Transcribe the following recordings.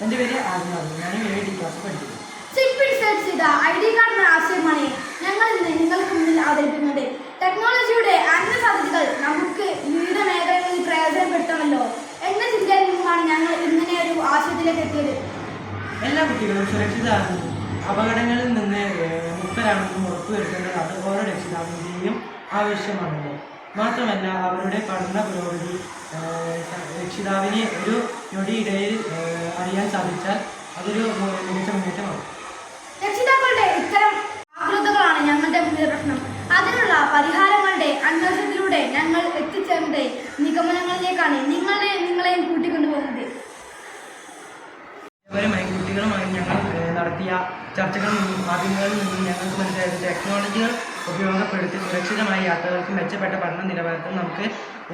എൻ്റെ പേര് ആദ്യം ഞാൻ AD ക്ലാസ് പഠിക്കുന്നു. ID കാർഡ് എന്ന ആശയമാണ് ഞങ്ങൾ ഇന്ന് നിങ്ങൾക്ക് മുന്നിൽ അവതരിപ്പിക്കുന്നത്. ടെക്നോളജിയുടെ അനന്ത സാധ്യതകൾ നമുക്ക് വിവിധ മേഖലകളിൽ പ്രയോജനപ്പെടുത്താമല്ലോ എന്ന ചിന്തയിൽ നിന്നുമാണ് ഞങ്ങൾ ഇങ്ങനെ ഒരു ആശയത്തിലേക്ക് എത്തിയത്. എല്ലാ കുട്ടികളും സുരക്ഷിതരാണെന്നും അപകടങ്ങളിൽ നിന്ന് മുക്തരാണെന്നും ഉറപ്പുവരുത്തേണ്ടത് അത് ഓരോ രക്ഷിതാവിൻ്റെയും ആവശ്യമാണല്ലോ. മാത്രമല്ല അവരുടെ പഠന പുരോഗതി രക്ഷിതാവിനെ ഒരു ഞൊടിയിടയിൽ അറിയാൻ സാധിച്ചാൽ അതൊരു മികച്ച മുന്നേറ്റമാണ്. രക്ഷിതാക്കളുടെ ഇത്തരം ആകുലതകളാണ് ഞങ്ങളുടെ മുന്നിലെ പ്രശ്നം. അതിനുള്ള പരിഹാരങ്ങളുടെ അന്വേഷണത്തിലൂടെ ഞങ്ങൾ എത്തിച്ചേർന്നത് നിഗമനങ്ങളിലേക്കാണ് നിങ്ങളെയും കൂട്ടിക്കൊണ്ടുപോകുന്നത്. കുട്ടികളുമായി ഞങ്ങൾ നടത്തിയ ചർച്ചകളിൽ നിന്നും മാധ്യമങ്ങളിൽ നിന്നും ഞങ്ങൾക്ക് മനസ്സിലായത് ടെക്നോളജികൾ ഉപയോഗപ്പെടുത്തി സുരക്ഷിതമായ യാത്രകൾക്ക് മെച്ചപ്പെട്ട പഠന നിലവാരത്തിൽ നമുക്ക്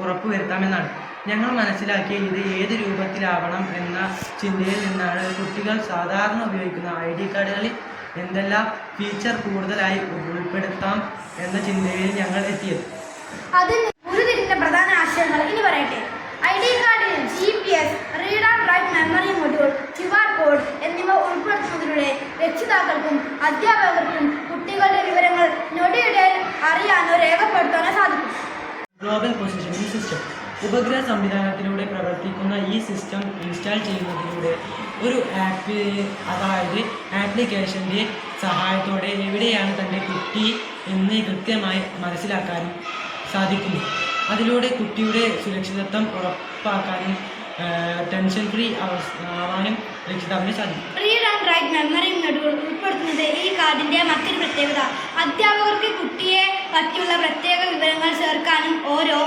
ഉറപ്പുവരുത്താമെന്നാണ്. ഞങ്ങൾ മനസ്സിലാക്കിയ ഇത് ഏത് രൂപത്തിലാവണം എന്ന ചിന്തയിൽ നിന്നാണ് കുട്ടികൾ സാധാരണ ഉപയോഗിക്കുന്ന ID കാർഡുകളിൽ എന്തെല്ലാം ഫീച്ചർ കൂടുതലായി ഉൾപ്പെടുത്താം എന്ന ചിന്തയിൽ ഞങ്ങൾ എത്തിയത്. അതിന് ഉരുതിരിഞ്ഞ പ്രധാന ആശയങ്ങൾ ഇനി പറയട്ടെ. ID കാർഡിൽ GPS, read and write memory module, QR code എന്നിവ ഉൾപ്പെടുത്തുന്നതിലൂടെ രക്ഷിതാക്കൾക്കും അധ്യാപകർക്കും കുട്ടികളുടെ വിവരങ്ങൾ ഞൊടിയിടയിൽ അറിയാനോ രേഖപ്പെടുത്താനോ സാധിക്കും. ഗ്ലോബൽ പൊസിഷനിങ് സിസ്റ്റം ഉപഗ്രഹ സംവിധാനത്തിലൂടെ പ്രവർത്തിക്കുന്ന ഈ സിസ്റ്റം ഇൻസ്റ്റാൾ ചെയ്യുന്നതിലൂടെ ഒരു ആപ്ലിക്കേഷൻ്റെ സഹായത്തോടെ എവിടെയാണ് തൻ്റെ കുട്ടി എന്ന് കൃത്യമായി മനസ്സിലാക്കാനും സാധിക്കുന്നു. അതിലൂടെ കുട്ടിയുടെ സുരക്ഷിതത്വം ഉറപ്പാക്കാനും ടെൻഷൻ ഫ്രീ ആവാനും രക്ഷിതാവിന് സാധിക്കും. Read and write memory module ഉൾപ്പെടുത്തുന്നത് ഈ കാർഡിൻ്റെ മറ്റൊരു പ്രത്യേകത. അധ്യാപകർക്ക് കുട്ടിയെ പറ്റിയുള്ള പ്രത്യേക വിവരങ്ങൾ ചേർക്കാനും ഓരോ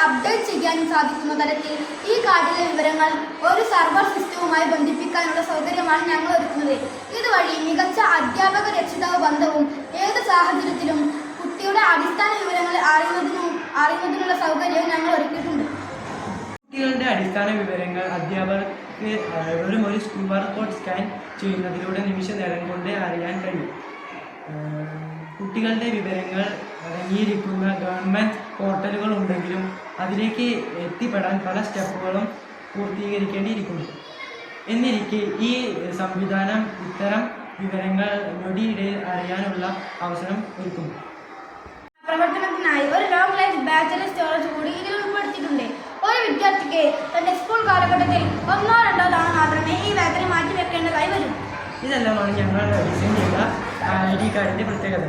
അപ്ഡേറ്റ് ചെയ്യാനും സാധിക്കുന്ന തരത്തിൽ ഈ കാർഡിലെ വിവരങ്ങൾ ഒരു സർവർ സിസ്റ്റവുമായി ബന്ധിപ്പിക്കാനുള്ള സൗകര്യമാണ് ഞങ്ങൾ ഒരുക്കുന്നത്. ഇതുവഴി മികച്ച അധ്യാപക രക്ഷിതാവ് ബന്ധവും ഏത് സാഹചര്യത്തിലും കുട്ടിയുടെ അടിസ്ഥാന വിവരങ്ങൾ അറിയുന്നതിനുള്ള സൗകര്യവും ഞങ്ങൾ ഒരുക്കിയിട്ടുണ്ട്. കുട്ടികളുടെ അടിസ്ഥാന വിവരങ്ങൾ അധ്യാപകർക്ക് വെറും ഒരു QR കോഡ് സ്കാൻ ചെയ്യുന്നതിലൂടെ നിമിഷ നേരം കൊണ്ട് അറിയാൻ കഴിയും. കുട്ടികളുടെ വിവരങ്ങൾ അടങ്ങിയിരിക്കുന്ന ഗവൺമെൻറ് പോർട്ടലുകൾ ഉണ്ടെങ്കിലും അതിലേക്ക് എത്തിപ്പെടാൻ പല സ്റ്റെപ്പുകളും പൂർത്തീകരിക്കേണ്ടിയിരിക്കുന്നു. എന്നിരിക്കെ ഈ സംവിധാനം ഇത്തരം വിവരങ്ങൾ ഞൊടിയിടയിൽ അറിയാനുള്ള അവസരം ഒരുക്കുന്നു. പ്രവർത്തനത്തിനായി ഒരു ലോങ് ലൈഫ് ബാറ്ററി സ്റ്റോറേജ് കൂടി ഇതിൽ ഉൾപ്പെടുത്തിയിട്ടുണ്ട്. ഒരു വിദ്യാർത്ഥിക്ക് തന്റെ സ്കൂൾ കാലഘട്ടത്തിൽ 1-2 തവണ മാത്രമേ ഈ ബാറ്ററി മാറ്റിവെക്കേണ്ടതായി വരും. ഇതെല്ലാമാണ് ഞങ്ങൾ ഡിസൈൻ ചെയ്ത ID കാർഡിൻ്റെ പ്രത്യേകത.